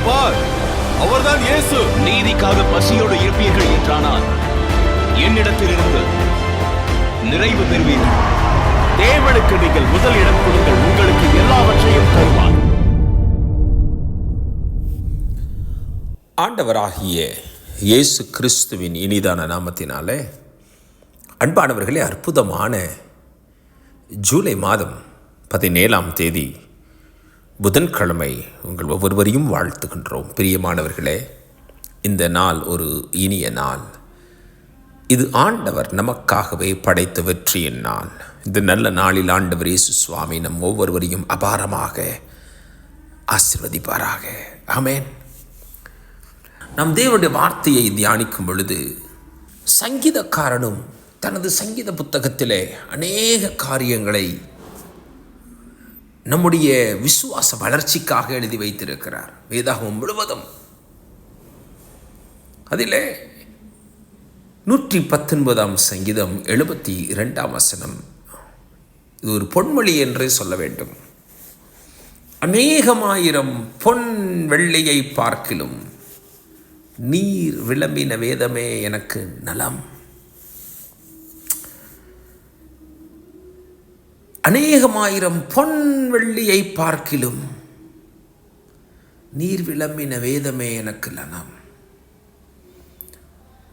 பார், அவர்தான் இயேசு. நீதிக்காக பசியோடு இருப்பீர்கள் என்றானால் என்னிடத்திலிருந்து நிறைவு பெறுவீர்கள். தேவனுக்கு நீங்கள் முதல் இடம் கொடுங்கள், உங்களுக்கு எல்லாவற்றையும் தருவார். ஆண்டவராகிய இயேசு கிறிஸ்துவின் இனிதான நாமத்தினாலே அன்பானவர்களே, அற்புதமான ஜூலை மாதம் 17ஆம் தேதி புதன்கிழமை உங்கள் ஒவ்வொருவரையும் வாழ்த்துகின்றோம். பிரியமானவர்களே, இந்த நாள் ஒரு இனிய நாள். இது ஆண்டவர் நமக்காகவே படைத்த வெற்றியின் நாள். இந்த நல்ல நாளில் ஆண்டவர் இயேசு சுவாமி நம் ஒவ்வொருவரையும் அபாரமாக ஆசீர்வதிப்பாராக. ஆமென். நம் தேவனுடைய வார்த்தையை தியானிக்கும் பொழுது சங்கீதக்காரனும் தனது சங்கீத புத்தகத்திலே அநேக காரியங்களை நம்முடைய விசுவாச வளர்ச்சிக்காக எழுதி வைத்திருக்கிறார். வேதாகமம் முழுவதும் அதிலே 119ஆம் சங்கீதம் 72ஆம் வசனம், இது ஒரு பொன்மொழி என்றே சொல்ல வேண்டும். அநேகமாயிரம் பொன் வெள்ளியை பார்க்கிலும் நீர் விளம்பின வேதமே எனக்கு நலம். அநேகமாயிரம் பொன் வெள்ளியை பார்க்கிலும் நீர் விளம்பின வேதமே எனக்கு நலம்.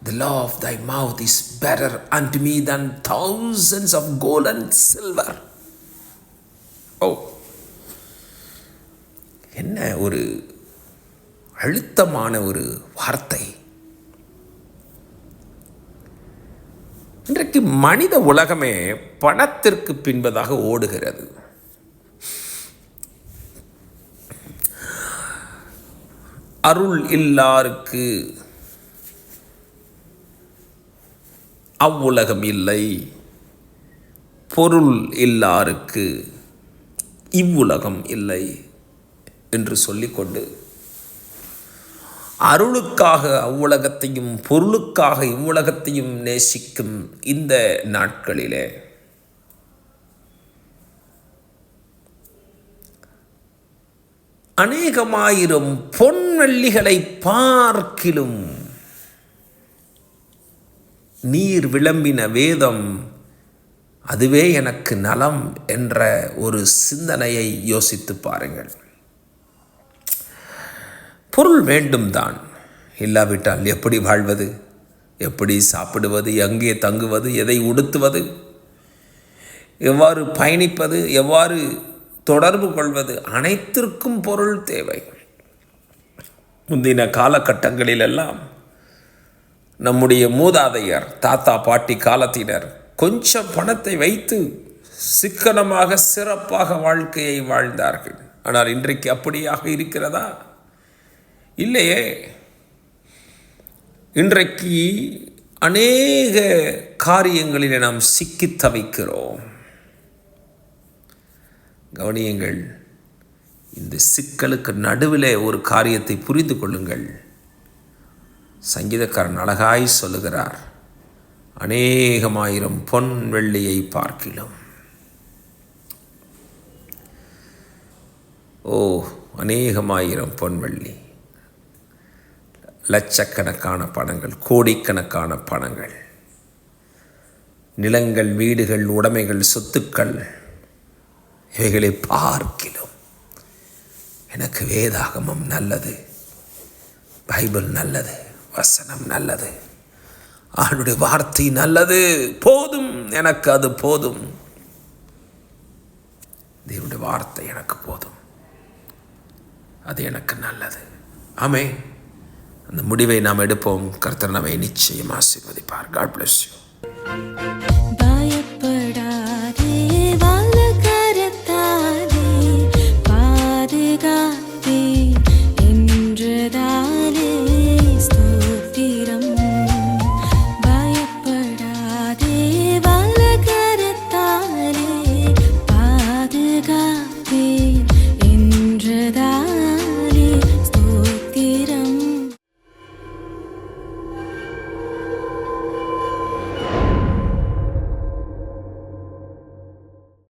The law of thy mouth is better unto me than thousands of gold and silver. என்ன ஒரு அழுத்தமான ஒரு வார்த்தை. இன்றைக்கு மனித உலகமே பணத்திற்கு பின்பதாக ஓடுகிறது. அருள் இல்லாருக்கு அவ்வுலகம் இல்லை, பொருள் இல்லாருக்கு இவ்வுலகம் இல்லை என்று சொல்லிக்கொண்டு அருளுக்காக அவ்வுலகத்தையும் பொருளுக்காக இவ்வுலகத்தையும் நேசிக்கும் இந்த நாட்களிலே அநேகமாயிரம் பொன் வெள்ளிகளை பார்க்கிலும் நீர் விளம்பின வேதம் அதுவே எனக்கு நலம் என்ற ஒரு சிந்தனையை யோசித்து பாருங்கள். பொருள் வேண்டும் தான், இல்லாவிட்டால் எப்படி வாழ்வது, எப்படி சாப்பிடுவது, எங்கே தங்குவது, எதை உடுத்துவது, எவ்வாறு பயணிப்பது, எவ்வாறு தொடர்பு கொள்வது, அனைத்திற்கும் பொருள் தேவை. முந்தின காலகட்டங்களிலெல்லாம் நம்முடைய மூதாதையர், தாத்தா பாட்டி காலத்தினர் கொஞ்சம் பணத்தை வைத்து சிக்கனமாக சிறப்பாக வாழ்க்கையை வாழ்ந்தார்கள். ஆனால் இன்றைக்கு அப்படியாக இருக்கிறதா? இல்லையே. இன்றைக்கு அநேக காரியங்களிலே நாம் சிக்கி தவிக்கிறோம். கவனியுங்கள், இந்த சிக்கலுக்கு நடுவிலே ஒரு காரியத்தை புரிந்து கொள்ளுங்கள். சங்கீதக்காரன் அழகாய் சொல்லுகிறார், அநேகமாயிரம் பொன் வெள்ளியை பார்க்கிலும். அநேகமாயிரம் பொன் வெள்ளி, லட்சக்கணக்கான பணங்கள், கோடிக்கணக்கான பணங்கள், நிலங்கள், வீடுகள், உடைமைகள், சொத்துக்கள், இவைகளை பார்க்கிலும் எனக்கு வேதாகமம் நல்லது, பைபிள் நல்லது, வசனம் நல்லது, அவனுடைய வார்த்தை நல்லது, போதும், எனக்கு அது போதும், தேவனுடைய வார்த்தை எனக்கு போதும், அது எனக்கு நல்லது. ஆமென். அந்த முடிவை நாம் எடுப்போம். கர்த்தர் நம்மை நிச்சயம் ஆசீர்வதிப்பார். God bless you.